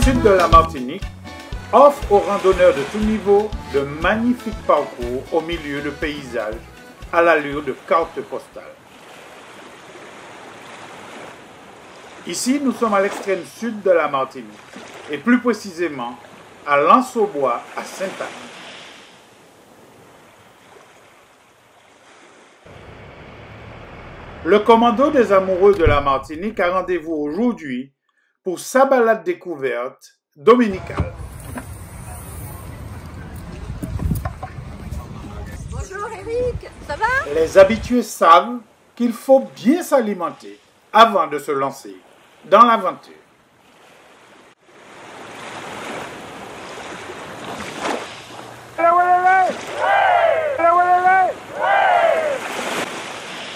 sud de la Martinique offre aux randonneurs de tout niveau de magnifiques parcours au milieu de paysages à l'allure de cartes postales. Ici, nous sommes à l'extrême sud de la Martinique, et plus précisément à l'Anse-aux-Bois, à Sainte-Anne. Le commando des amoureux de la Martinique a rendez-vous aujourd'hui pour sa balade découverte dominicale. Bonjour Eric, ça va? Les habitués savent qu'il faut bien s'alimenter avant de se lancer dans l'aventure.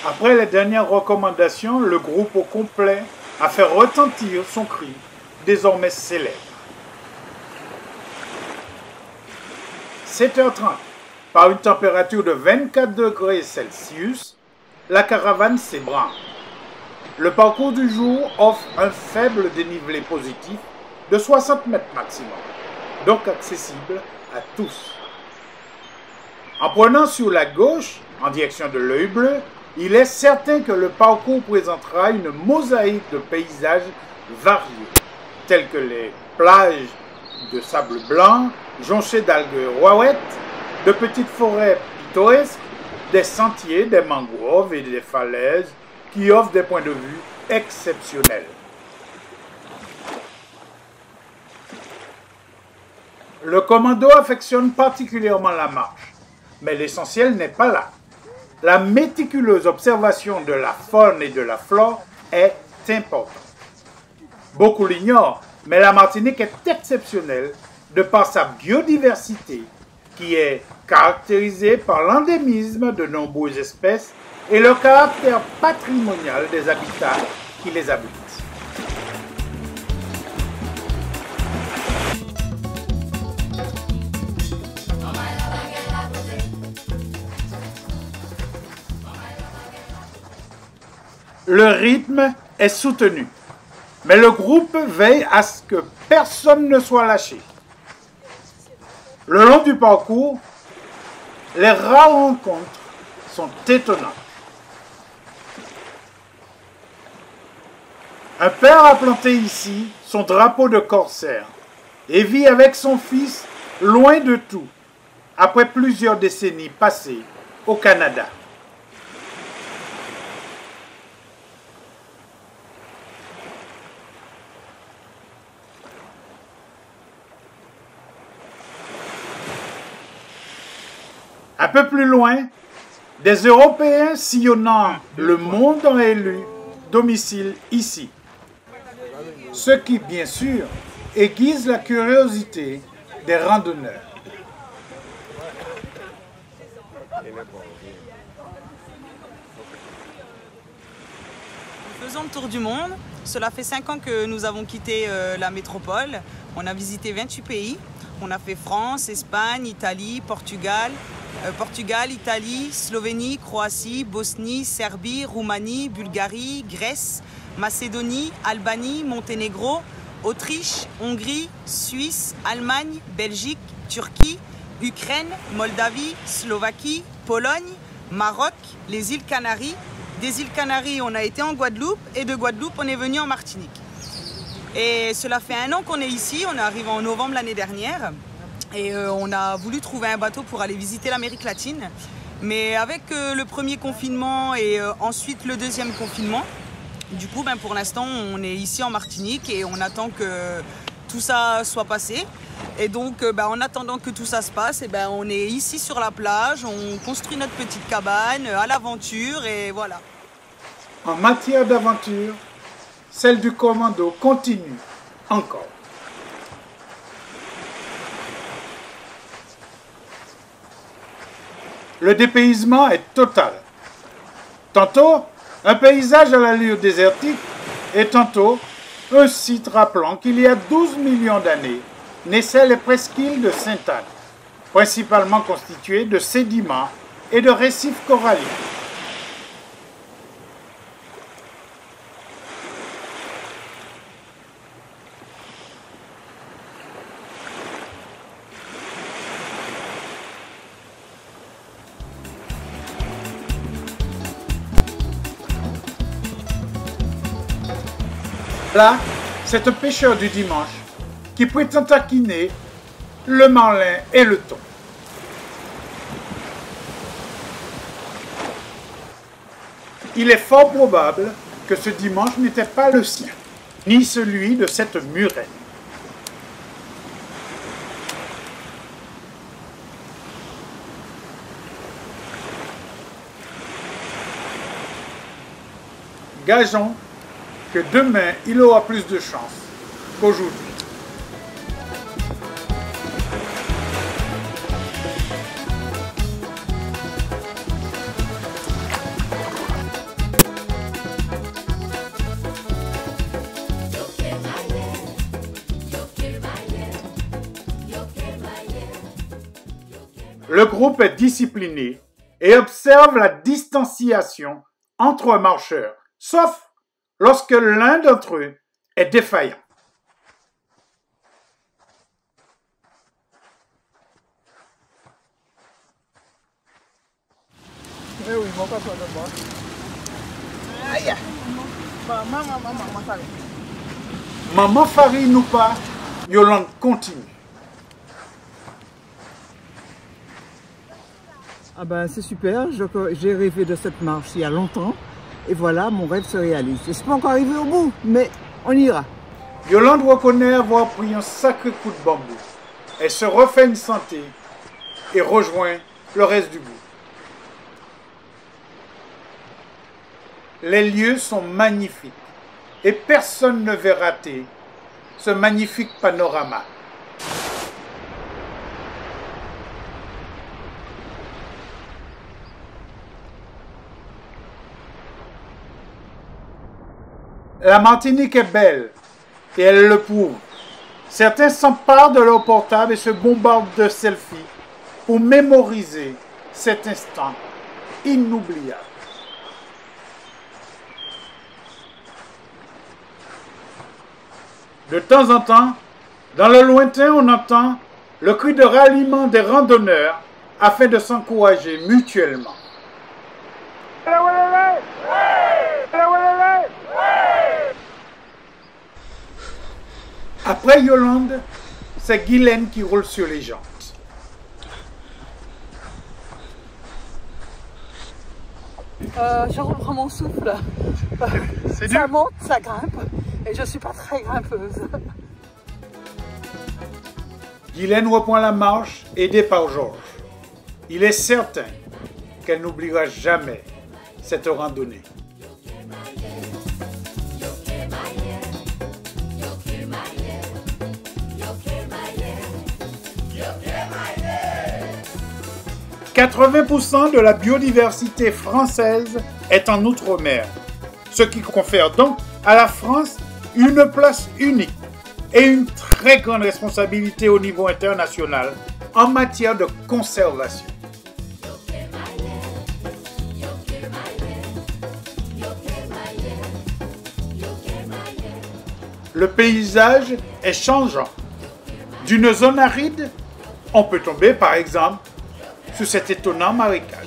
Après les dernières recommandations, le groupe au complet a fait retentir son cri, désormais célèbre. 7h30, par une température de 24 degrés Celsius, la caravane s'ébranle. Le parcours du jour offre un faible dénivelé positif de 60 mètres maximum, donc accessible à tous. En prenant sur la gauche, en direction de l'Œil Bleu, il est certain que le parcours présentera une mosaïque de paysages variés, tels que les plages de sable blanc, jonchées d'algues rouaouettes, de petites forêts pittoresques, des sentiers, des mangroves et des falaises qui offrent des points de vue exceptionnels. Le commando affectionne particulièrement la marche, mais l'essentiel n'est pas là. La méticuleuse observation de la faune et de la flore est importante. Beaucoup l'ignorent, mais la Martinique est exceptionnelle de par sa biodiversité, qui est caractérisée par l'endémisme de nombreuses espèces et le caractère patrimonial des habitats qui les abritent. Le rythme est soutenu, mais le groupe veille à ce que personne ne soit lâché. Le long du parcours, les rares rencontres sont étonnantes. Un père a planté ici son drapeau de corsaire et vit avec son fils loin de tout, après plusieurs décennies passées au Canada. Un peu plus loin, des Européens sillonnant le monde ont élu domicile ici. Ce qui, bien sûr, aiguise la curiosité des randonneurs. Faisons le tour du monde. Cela fait 5 ans que nous avons quitté la métropole. On a visité 28 pays. On a fait France, Espagne, Italie, Portugal, Italie, Slovénie, Croatie, Bosnie, Serbie, Roumanie, Bulgarie, Grèce, Macédonie, Albanie, Monténégro, Autriche, Hongrie, Suisse, Allemagne, Belgique, Turquie, Ukraine, Moldavie, Slovaquie, Pologne, Maroc, les îles Canaries. Des îles Canaries, on a été en Guadeloupe et de Guadeloupe, on est venu en Martinique. Et cela fait 1 an qu'on est ici, on est arrivé en novembre l'année dernière. Et on a voulu trouver un bateau pour aller visiter l'Amérique latine. Mais avec le premier confinement et ensuite le deuxième confinement, du coup, pour l'instant, on est ici en Martinique et on attend que tout ça soit passé. Et donc, en attendant que tout ça se passe, on est ici sur la plage, on construit notre petite cabane à l'aventure et voilà. En matière d'aventure, celle du commando continue encore. Le dépaysement est total. Tantôt, un paysage à l'allure désertique et tantôt, un site rappelant qu'il y a 12 millions d'années naissaient les presqu'îles de Sainte-Anne, principalement constituées de sédiments et de récifs coralliens. Là, c'est un pêcheur du dimanche qui prétend taquiner le marlin et le thon. Il est fort probable que ce dimanche n'était pas le sien, ni celui de cette murène. Gageons que demain, il aura plus de chance qu'aujourd'hui. Le groupe est discipliné et observe la distanciation entre marcheurs, sauf lorsque l'un d'entre eux est défaillant. Eh oui, mon papa de moi. Aïe! Maman, Farid. Maman Farid nous pas, Yolande continue. Ah ben c'est super, j'ai rêvé de cette marche il y a longtemps. Et voilà, mon rêve se réalise. Je ne suis pas encore arrivé au bout, mais on ira. Yolande reconnaît avoir pris un sacré coup de bambou. Elle se refait une santé et rejoint le reste du groupe. Les lieux sont magnifiques et personne ne veut rater ce magnifique panorama. La Martinique est belle et elle le prouve. Certains s'emparent de leur portable et se bombardent de selfies pour mémoriser cet instant inoubliable. De temps en temps, dans le lointain, on entend le cri de ralliement des randonneurs afin de s'encourager mutuellement. Après Yolande, c'est Guylaine qui roule sur les jantes. Je reprends mon souffle. Ça monte, ça grimpe. Et je ne suis pas très grimpeuse. Guylaine reprend la marche, aidée par Georges. Il est certain qu'elle n'oubliera jamais cette randonnée. « 80% de la biodiversité française est en Outre-mer, ce qui confère donc à la France une place unique et une très grande responsabilité au niveau international en matière de conservation. Le paysage est changeant. D'une zone aride, on peut tomber par exemple sur cet étonnant marécage.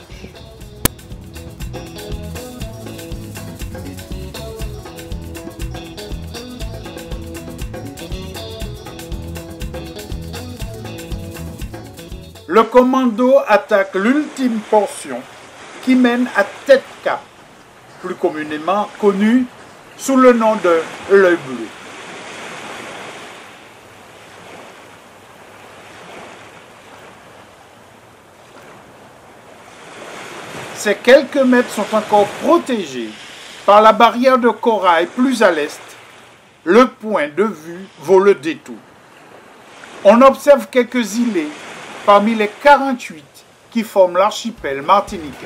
Le commando attaque l'ultime portion qui mène à Tête Cap, plus communément connu sous le nom de l'Œil Bleu. Ces quelques mètres sont encore protégés par la barrière de corail plus à l'est. Le point de vue vaut le détour. On observe quelques îlets parmi les 48 qui forment l'archipel martiniquais.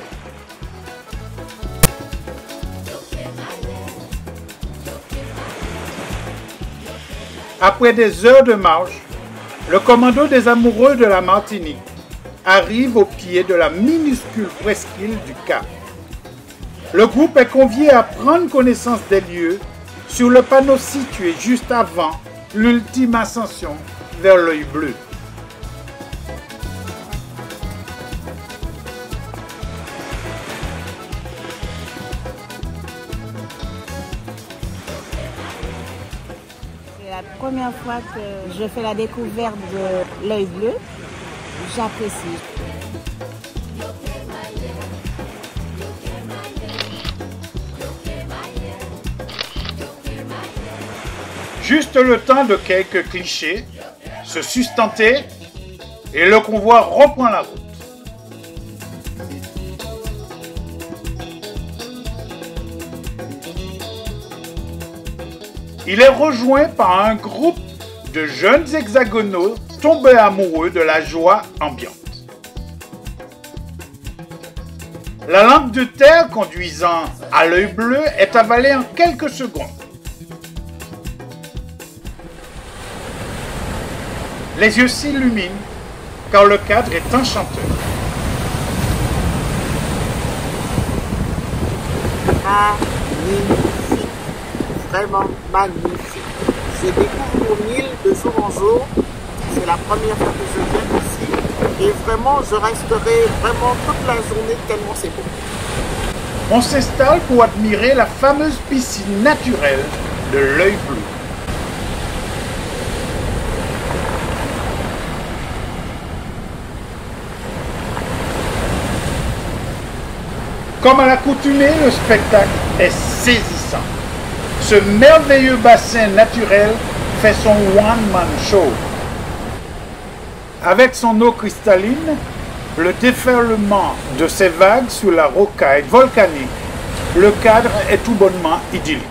Après des heures de marche, le commando des amoureux de la Martinique arrive au pied de la minuscule presqu'île du Cap. Le groupe est convié à prendre connaissance des lieux sur le panneau situé juste avant l'ultime ascension vers l'Œil Bleu. la première fois que je fais la découverte de l'œil bleu. J'apprécie. Juste le temps de quelques clichés, se sustenter et le convoi reprend la route. Il est rejoint par un groupe de jeunes hexagonaux tombés amoureux de la joie ambiante. La lampe de terre conduisant à l'œil bleu est avalée en quelques secondes. Les yeux s'illuminent car le cadre est enchanteur. Magnifique, vraiment magnifique. Je découvre l'île de jour en jour. C'est la première fois que je viens ici et vraiment je resterai vraiment toute la journée tellement c'est beau. On s'installe pour admirer la fameuse piscine naturelle de l'œil bleu. Comme à l'accoutumée, le spectacle est saisissant. Ce merveilleux bassin naturel fait son one-man show. Avec son eau cristalline, le déferlement de ses vagues sur la rocaille volcanique, le cadre est tout bonnement idyllique.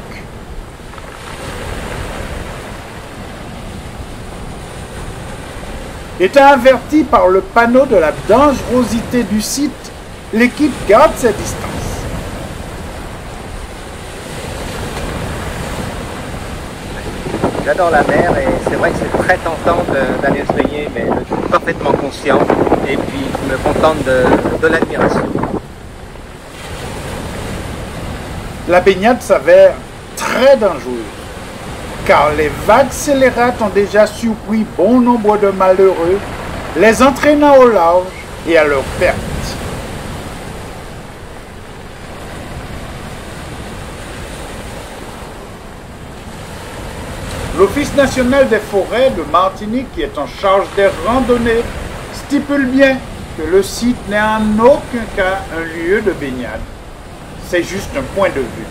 Étant averti par le panneau de la dangerosité du site, l'équipe garde ses distances. J'adore la mer et c'est vrai que c'est très tentant d'aller se baigner, mais je suis parfaitement conscient et puis je me contente de l'admiration. La baignade s'avère très dangereuse, car les vagues scélérates ont déjà surpris bon nombre de malheureux, les entraînant au large et à leur perte. L'Office national des forêts de Martinique, qui est en charge des randonnées, stipule bien que le site n'est en aucun cas un lieu de baignade. C'est juste un point de vue.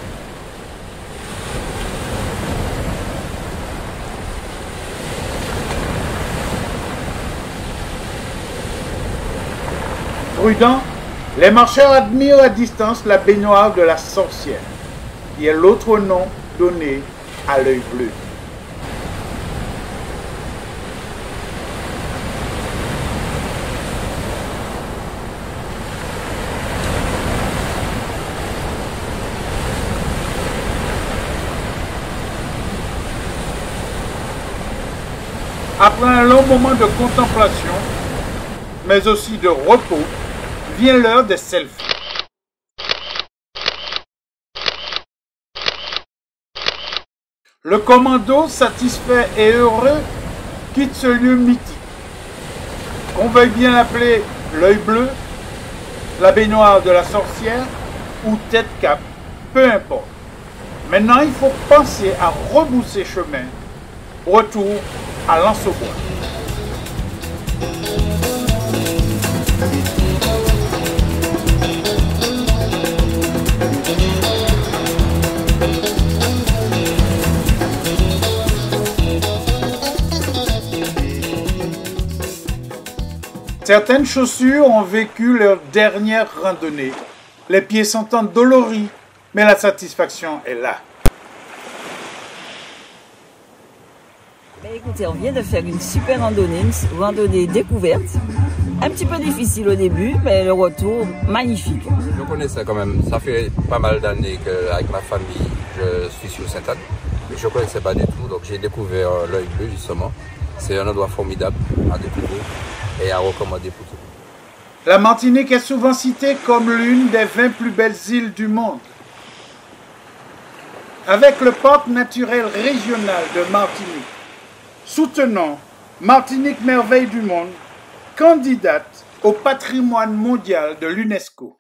Prudents, les marcheurs admirent à distance la baignoire de la sorcière, qui est l'autre nom donné à l'œil bleu. Après un long moment de contemplation, mais aussi de repos, vient l'heure des selfies. Le commando, satisfait et heureux, quitte ce lieu mythique. Qu'on veuille bien l'appeler l'œil bleu, la baignoire de la sorcière ou tête cap, peu importe. Maintenant, il faut penser à rebousser chemin. Retour à Lançobois. Certaines chaussures ont vécu leur dernière randonnée. Les pieds sont endoloris, mais la satisfaction est là. Écoutez, on vient de faire une super randonnée, une randonnée découverte. Un petit peu difficile au début, mais le retour magnifique. Je connaissais quand même, ça fait pas mal d'années qu'avec ma famille, je suis sur Sainte-Anne. Mais je ne connaissais pas du tout, donc j'ai découvert l'œil bleu justement. C'est un endroit formidable à découvrir et à recommander pour tout. La Martinique est souvent citée comme l'une des 20 plus belles îles du monde. Avec le parc naturel régional de Martinique, soutenons Martinique Merveille du Monde, candidate au patrimoine mondial de l'UNESCO.